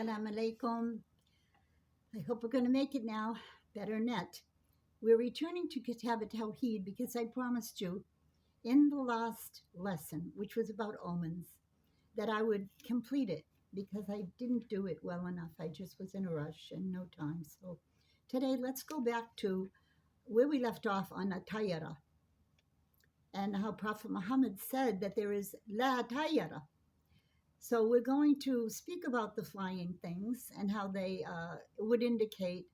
Assalamu alaikum. I hope we're going to make it now. Better net. We're returning to Kitab Tawheed because I promised you in the last lesson, which was about omens, that I would complete it because I didn't do it well enough. I just was in a rush and no time. So today, let's go back to where we left off on a tayyara and how Prophet Muhammad said that there is la tayyara. So we're going to speak about the flying things and how they would indicate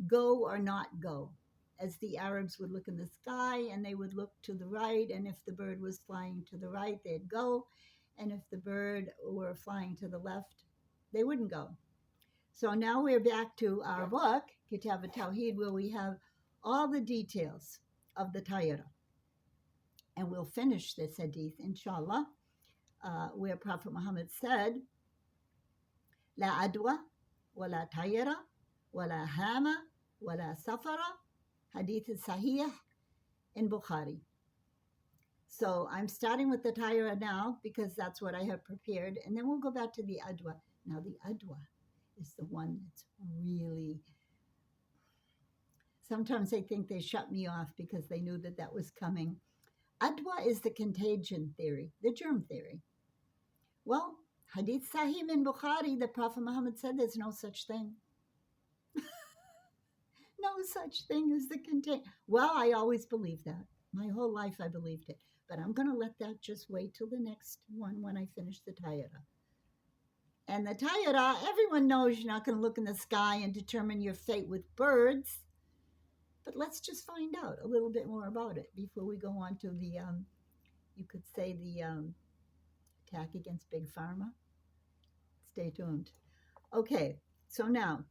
go or not go, as the Arabs would look in the sky and they would look to the right, and if the bird was flying to the right, they'd go, and if the bird were flying to the left, they wouldn't go. So now we're back to our book, Kitab Tawheed, where we have all the details of the tayyara. And we'll finish this hadith, inshallah, where Prophet Muhammad said, La adwa, wa la tayyara, wa la hama, wa la safara, hadith sahih in Bukhari. So I'm starting with the tayyara now because that's what I have prepared, and then we'll go back to the adwa. Now the adwa is the one that's really, sometimes they think they shut me off because they knew that that was coming. Adwa is the contagion theory, the germ theory. Well, hadith sahih in Bukhari, the Prophet Muhammad said there's no such thing. No such thing as the contagion. Well, I always believed that. My whole life I believed it. But I'm going to let that just wait till the next one when I finish the tayyara. And the tayyara, everyone knows you're not going to look in the sky and determine your fate with birds. But let's just find out a little bit more about it before we go on to the, you could say the attack against Big Pharma. Stay tuned. Okay, so now,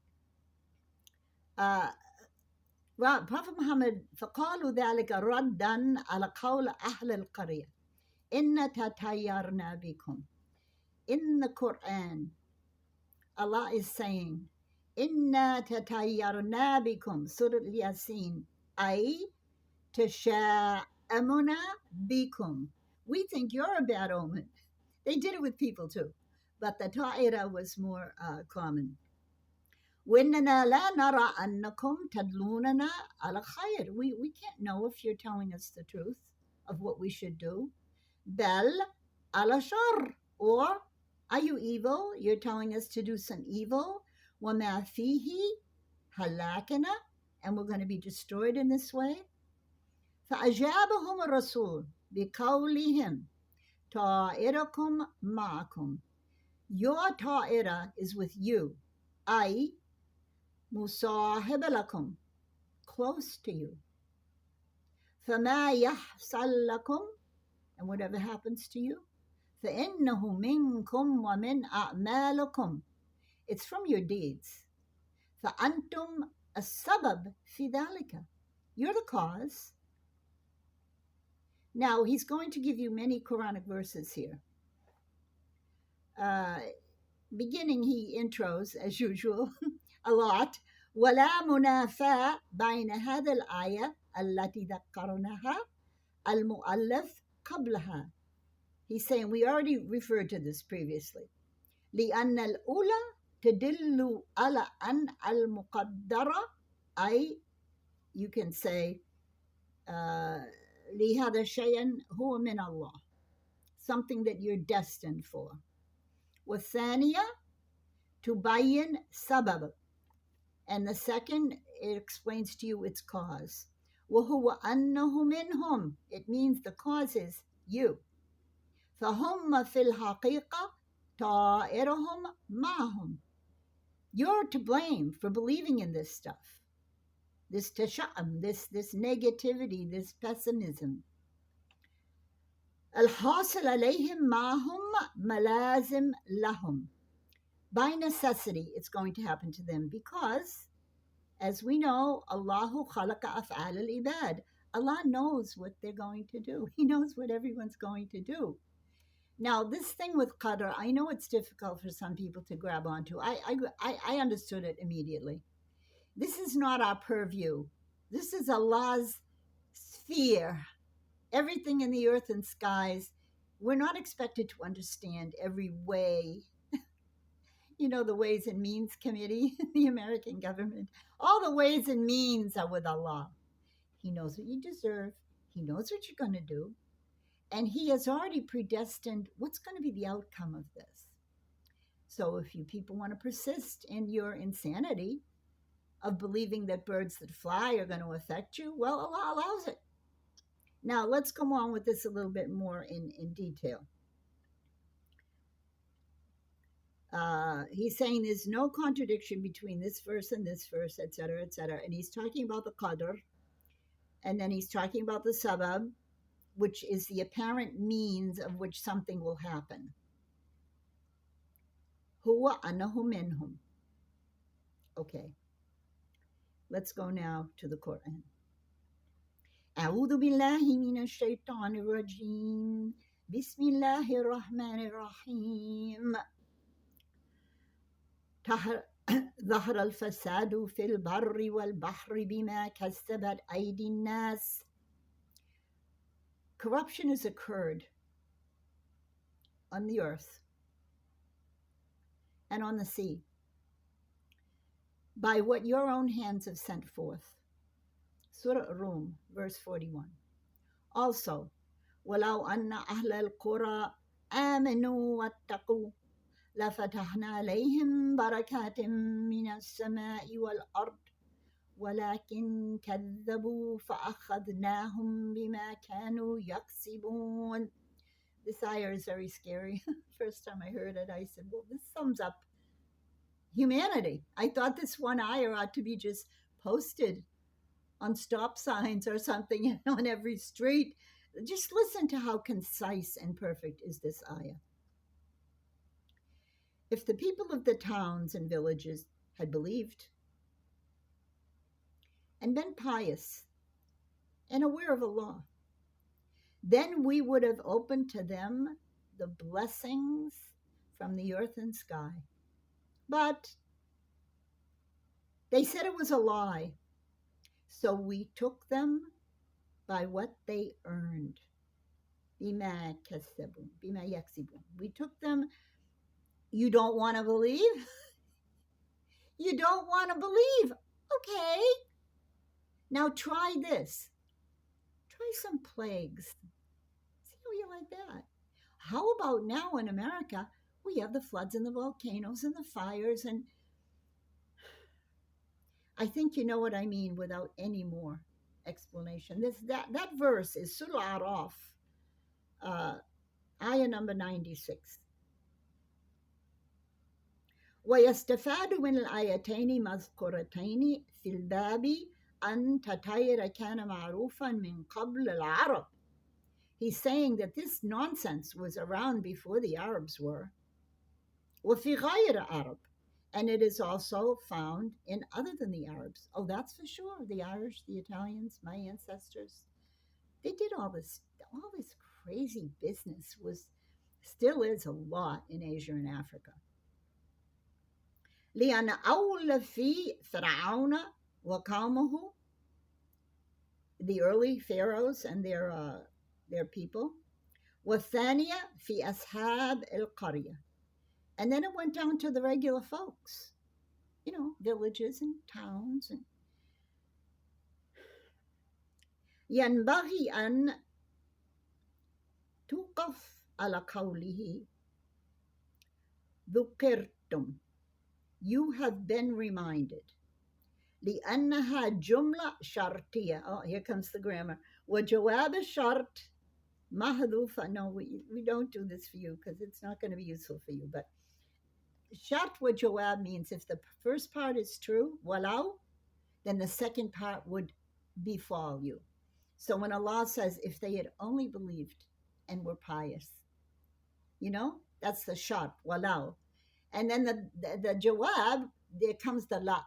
Prophet Muhammad, فقالوا ذلك ردا على قول أهل القرية إن تطيرنا بكم. In the Quran, Allah is saying, إن تطيرنا بكم, Surah Yasin, أي تشاءمنا بكم. We think you're a bad omen. They did it with people too, but the ta'ira was more common. وإننا لا نرى أنكم تدلوننا على خير. We can't know if you're telling us the truth of what we should do. بل على شر. Or, are you evil? You're telling us to do some evil. وما فيه هلاكنا. And we're going to be destroyed in this way. فأجابهم الرسول بقولهم طائركم معكم. Your ta'ira is with you. أي مصاحب لكم, close to you. فما يحصل لكم, and whatever happens to you, فإنه منكم ومن أعمالكم, it's from your deeds. فأنتم السبب في ذلك, you're the cause. Now he's going to give you many Quranic verses here. Beginning, he intros as usual a lot. ولا منافاة بين هذه الآية التي ذكرناها المؤلف قبلها. He's saying we already referred to this previously. لأن الأولى تدل على أن المقدرة, أي you can say لهذا الشيء هو من الله, something that you're destined for. والثانية تبين سبب, and the second, it explains to you its cause. وهو أنه منهم, it means the cause is you. فهم في الحقيقة طائرهم معهم. You're to blame for believing in this stuff, this tasha'am, this negativity, this pessimism. الحاصل عليهم معهم ملازم لهم. By necessity, it's going to happen to them because, as we know, Allahu khalaqa af'al al-ibad. Allah knows what they're going to do. He knows what everyone's going to do. Now, this thing with qadr, I know it's difficult for some people to grab onto. I understood it immediately. This is not our purview. This is Allah's sphere. Everything in the earth and skies, we're not expected to understand every way The Ways and Means Committee, the American government. All the ways and means are with Allah. He knows what you deserve. He knows what you're going to do. And He has already predestined what's going to be the outcome of this. So if you people want to persist in your insanity of believing that birds that fly are going to affect you, well, Allah allows it. Now, let's go on with this a little bit more in detail. He's saying there's no contradiction between this verse and this verse, etc., etc. And he's talking about the qadr, and then he's talking about the sabab, which is the apparent means of which something will happen. Huwa anahu minhum. Okay. Let's go now to the Quran. أعوذ بالله من الشيطان الرجيم بسم الله الرحمن الرحيم ظهر الفساد في البر والبحر بما كسبت أيدي الناس. Corruption has occurred on the earth and on the sea by what your own hands have sent forth. Surah Rum, verse 41. Also, وَلَوْ أَنَّ أَهْلَ الْقُرَىٰ آمَنُوا وَاتَّقُوا لَفَتَحْنَا عَلَيْهِمْ بَرَكَاتٍ مِّنَ السَّمَاءِ وَالْأَرْضِ وَلَكِنْ كَذَّبُوا فَأَخَذْنَاهُمْ بِمَا كَانُوا يَكْسِبُونَ. This ayah is very scary. First time I heard it, I said, well, this sums up humanity. I thought this one ayah ought to be just posted on stop signs or something on every street. Just listen to how concise and perfect is this ayah. If the people of the towns and villages had believed and been pious and aware of Allah, then we would have opened to them the blessings from the earth and sky. But they said it was a lie, so we took them by what they earned. Bima kasabun, bima yaksibun. We took them. You don't want to believe? You don't want to believe? Okay. Now try this. Try some plagues. See how you like that. How about now in America, we have the floods and the volcanoes and the fires, and I think you know what I mean without any more explanation. That verse is Surah Araf, ayah number 96. ويستفاد من الآيتين مذكورتين في الباب أن تطير كان معروفا من قبل العرب. He's saying that this nonsense was around before the Arabs were. وفي غير عرب. And it is also found in other than the Arabs. Oh, that's for sure. The Irish, the Italians, my ancestors, they did all this crazy business. Still is a lot in Asia and Africa. لأن أول في فرعون وقومه, the early pharaohs and their people, والثانية في أصحاب القرية. And then it went down to the regular folks, villages and towns. And ينبغي أن توقف على قوله ذكرتم. You have been reminded. لأنها جملة شرطية. Oh, here comes the grammar. وجواب الشرط محذوفة. No, we don't do this for you because it's not going to be useful for you. But shart wa jawab means if the first part is true, walau, then the second part would befall you. So when Allah says, if they had only believed and were pious, that's the shart, walau. And then the jawab, there comes the la.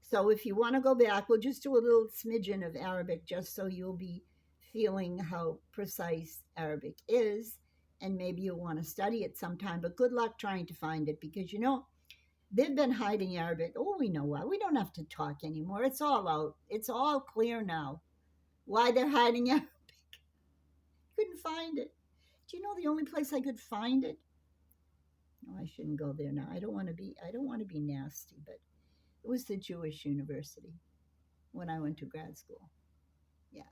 So if you want to go back, we'll just do a little smidgen of Arabic just so you'll be feeling how precise Arabic is. And maybe you'll want to study it sometime. But good luck trying to find it because, they've been hiding Arabic. Oh, we know why. We don't have to talk anymore. It's all out. It's all clear now why they're hiding Arabic. Couldn't find it. Do you know the only place I could find it? Oh, I shouldn't go there now. I don't want to be nasty, but it was the Jewish university when I went to grad school. Yeah.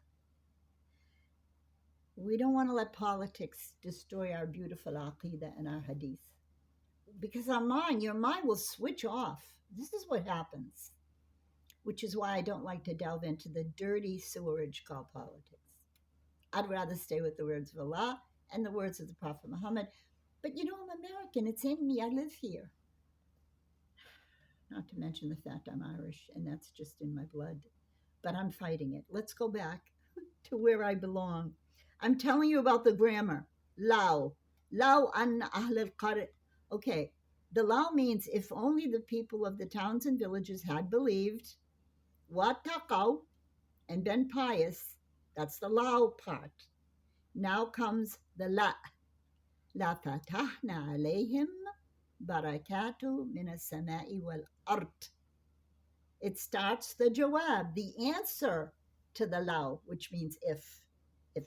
We don't want to let politics destroy our beautiful aqidah and our hadith. Because your mind will switch off. This is what happens, which is why I don't like to delve into the dirty sewerage called politics. I'd rather stay with the words of Allah and the words of the Prophet Muhammad. But you know, I'm American. It's in me. I live here. Not to mention the fact I'm Irish, and that's just in my blood. But I'm fighting it. Let's go back to where I belong. I'm telling you about the grammar. Law. Law an ahl al-qar. Okay, the law means if only the people of the towns and villages had believed, wattaqaw, and been pious. That's the law part. Now comes the la. La fatahna alayhim barakatu min as-sama'i wal ard. It starts the jawab, the answer to the law, which means if. If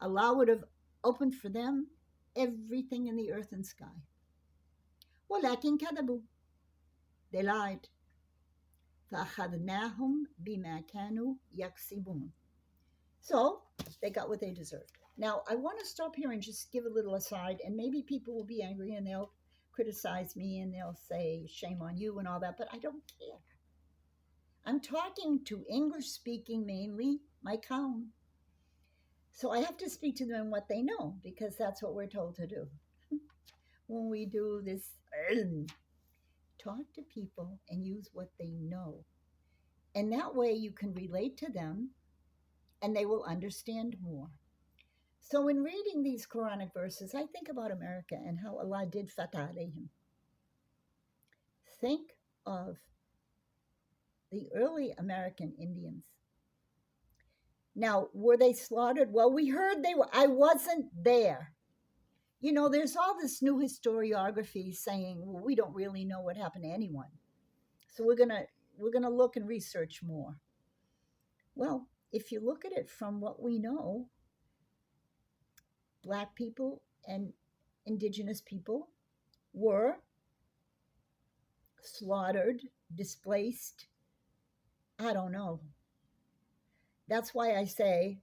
Allah would have opened for them everything in the earth and sky. وَلَكِنْ كَذَبُوا. They lied. فَأَخَذْنَاهُمْ بِمَا كَانُوا يَكْسِبُونَ. So they got what they deserved. Now, I want to stop here and just give a little aside, and maybe people will be angry and they'll criticize me and they'll say, shame on you and all that, but I don't care. I'm talking to English-speaking, mainly, my kaum. So I have to speak to them what they know, because that's what we're told to do. When we do this, talk to people and use what they know. And that way you can relate to them and they will understand more. So in reading these Quranic verses, I think about America and how Allah did fatah alayhim. Think of the early American Indians. Now, were they slaughtered? Well, we heard they were. I wasn't there. You know, there's all this new historiography saying, well, we don't really know what happened to anyone. So we're gonna look and research more. Well, if you look at it from what we know, Black people and indigenous people were slaughtered, displaced. I don't know. That's why I say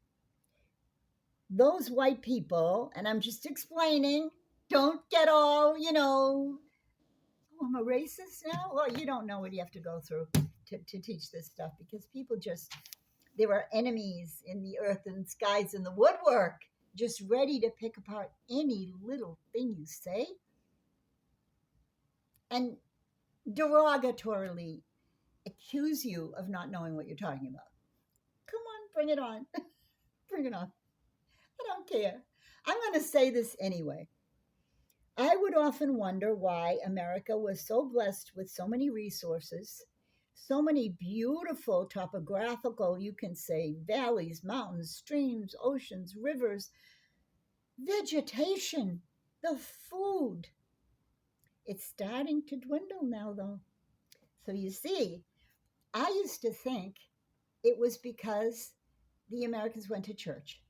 those white people, and I'm just explaining, don't get all, oh, I'm a racist now? Well, you don't know what you have to go through to teach this stuff, because people just, there are enemies in the earth and skies and the woodwork, just ready to pick apart any little thing you say and derogatorily accuse you of not knowing what you're talking about. Come on, bring it on. Bring it on. I don't care. I'm going to say this anyway. I would often wonder why America was so blessed with so many resources, so many beautiful topographical, you can say, valleys, mountains, streams, oceans, rivers, vegetation, the food. It's starting to dwindle now, though. So you see, I used to think it was because the Americans went to church.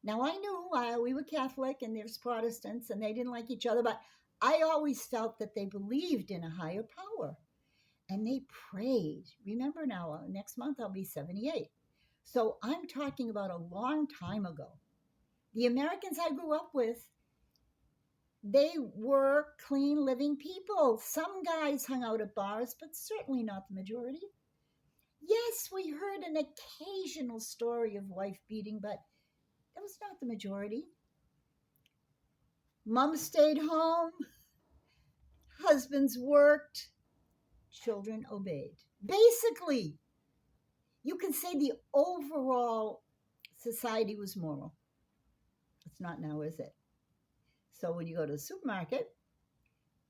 Now, I knew we were Catholic and there's Protestants and they didn't like each other, but I always felt that they believed in a higher power and they prayed. Remember now, next month I'll be 78. So I'm talking about a long time ago. The Americans I grew up with, they were clean living people. Some guys hung out at bars, but certainly not the majority. Yes, we heard an occasional story of wife beating, but that was not the majority. Mom stayed home, husbands worked, children obeyed. Basically, you can say the overall society was moral. It's not now, is it? So when you go to the supermarket,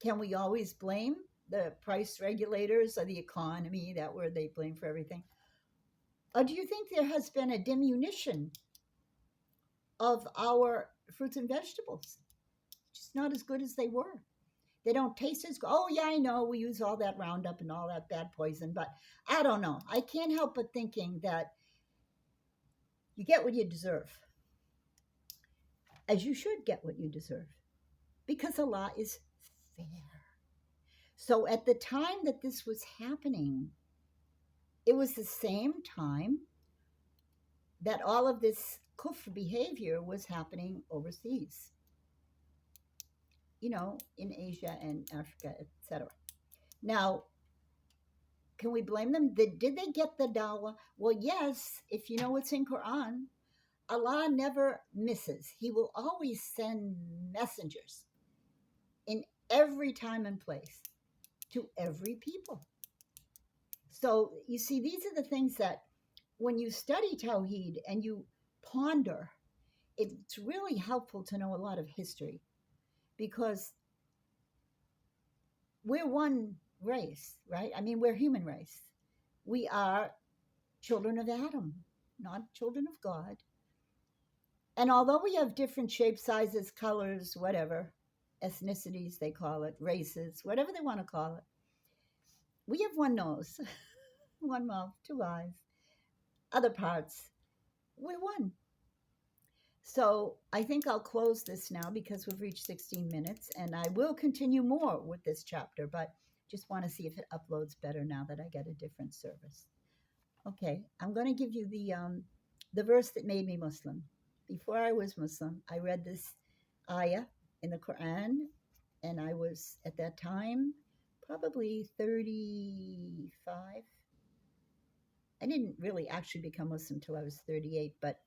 can we always blame the price regulators or the economy, that word they blame for everything? Or do you think there has been a diminution of our fruits and vegetables? Just not as good as they were. They don't taste as good. Oh, yeah, I know we use all that Roundup and all that bad poison, but I don't know. I can't help but thinking that you get what you deserve, as you should get what you deserve, because Allah is fair. So at the time that this was happening, it was the same time that all of this kufr behavior was happening overseas, in Asia and Africa, etc. Now, can we blame them? Did they get the dawah? Well, yes, if you know what's in Quran, Allah never misses. He will always send messengers in every time and place to every people. So you see, these are the things that when you study Tawheed and you ponder, it's really helpful to know a lot of history, because we're one race, right? I mean, we're human race. We are children of Adam, not children of God. And although we have different shapes, sizes, colors, whatever, ethnicities they call it, races, whatever they want to call it, we have one nose, one mouth, two eyes, other parts. We're one. So I think I'll close this now because we've reached 16 minutes, and I will continue more with this chapter, but just want to see if it uploads better now that I get a different service. Okay, I'm going to give you the verse that made me Muslim. Before I was Muslim, I read this ayah in the Quran, and I was at that time probably 35. I didn't really actually become Muslim until I was 38, but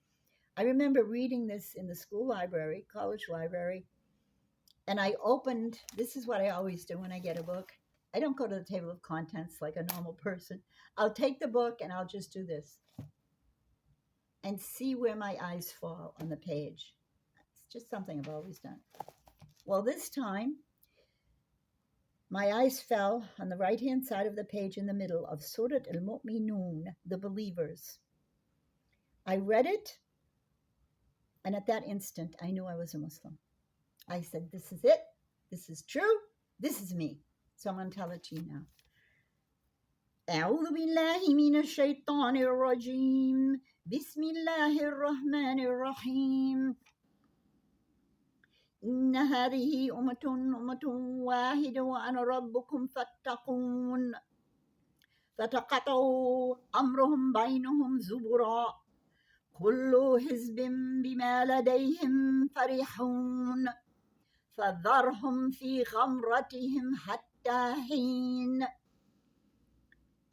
I remember reading this in the school library, college library, and I opened, this is what I always do when I get a book. I don't go to the table of contents like a normal person. I'll take the book and I'll just do this and see where my eyes fall on the page. It's just something I've always done. Well, this time, my eyes fell on the right-hand side of the page in the middle of Surat al-Mu'minun, the believers. I read it, and at that instant, I knew I was a Muslim. I said, this is it. This is true. This is me. So I'm going to tell it to you now. أعوذ بالله من الشيطان الرجيم بسم الله الرحمن الرحيم إن هذه أمة واحدة وأنا ربكم فاتقون فتقطعوا أمرهم بينهم زبرا كل حزب بما لديهم فرحون فذرهم في غمرتهم حتى حين.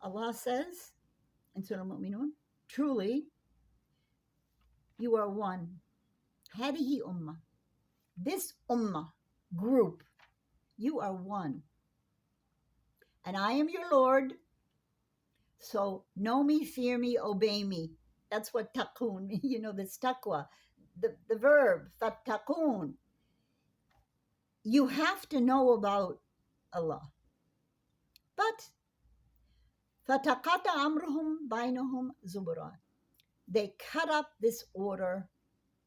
Allah says in Surah Al-Mu'minun, truly, you are one. Hadihi ummah. This ummah, group, you are one. And I am your Lord, so know me, fear me, obey me. That's what taqoon, this taqwa, the verb, fattaqoon. You have to know about Allah. But fataqata amruhum bainahum zuburan. They cut up this order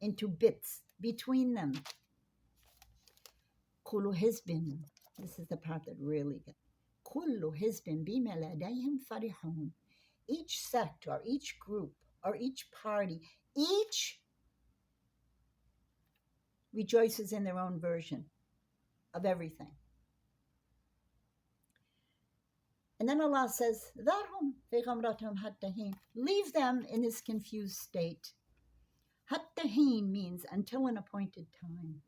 into bits between them. Kullu hizbin. This is the part that really gets. Kullu hizbin bima ladayhim farihun. Each sect or each group or each party, each rejoices in their own version of everything. And then Allah says, leave them in this confused state. Hattahin means until an appointed time.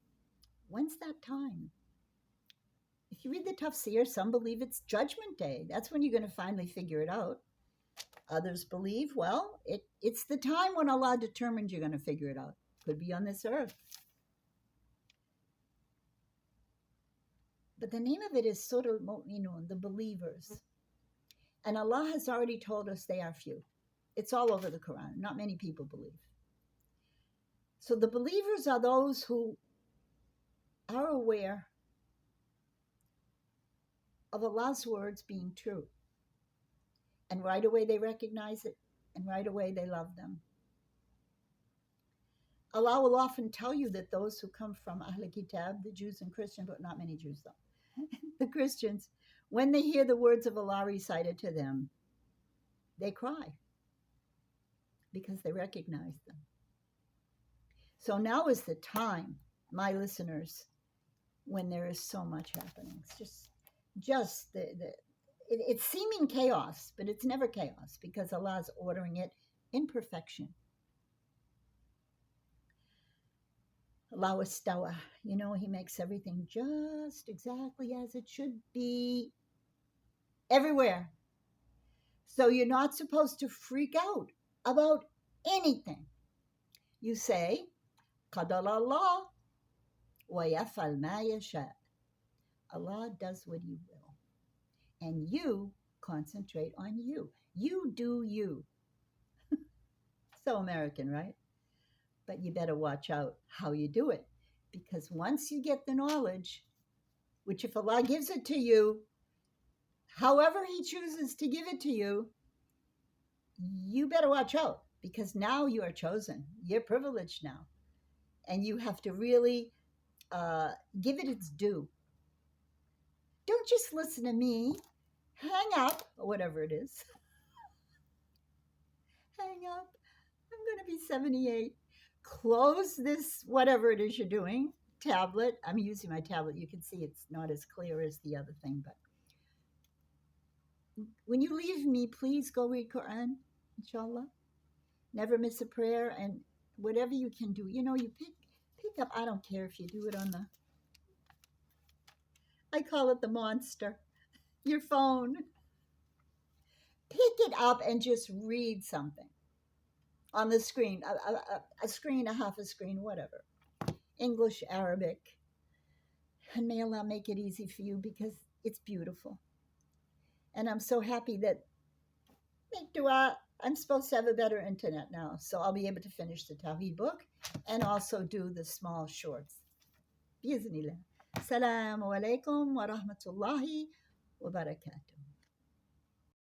When's that time? If you read the tafsir, some believe it's Judgment Day. That's when you're going to finally figure it out. Others believe, well, it's the time when Allah determined you're going to figure it out. Could be on this earth. But the name of it is Surah Al-Mu'minun, the believers. And Allah has already told us they are few. It's all over the Quran. Not many people believe. So the believers are those who are aware of Allah's words being true. And right away they recognize it, and right away they love them. Allah will often tell you that those who come from Ahl Kitab, the Jews and Christians, but not many Jews though, the Christians, when they hear the words of Allah recited to them, they cry because they recognize them. So now is the time, my listeners, when there is so much happening. It's just it's seeming chaos, but it's never chaos because Allah's ordering it in perfection. Allah istawa, He makes everything just exactly as it should be everywhere. So you're not supposed to freak out about anything. You say, Qadar Allah wa yafal ma yasha. Allah does what He will. And you concentrate on you. You do you. So American, right? But you better watch out how you do it. Because once you get the knowledge, which if Allah gives it to you, however He chooses to give it to you, you better watch out. Because now you are chosen. You're privileged now. And you have to really give it its due. Don't just listen to me. Hang up, or whatever it is. Hang up. I'm going to be 78. Close this, whatever it is you're doing, tablet. I'm using my tablet. You can see it's not as clear as the other thing, but when you leave me, please go read Quran, inshallah. Never miss a prayer, and whatever you can do, you pick up. I don't care if you do it on I call it the monster, your phone. Pick it up and just read something on the screen, a screen, a half a screen, whatever. English, Arabic. And may Allah make it easy for you because it's beautiful. And I'm so happy that, make dua, I'm supposed to have a better internet now. So I'll be able to finish the Tawheed book and also do the small shorts. Biiznillah. Assalamu alaikum wa rahmatullahi wa barakatuh.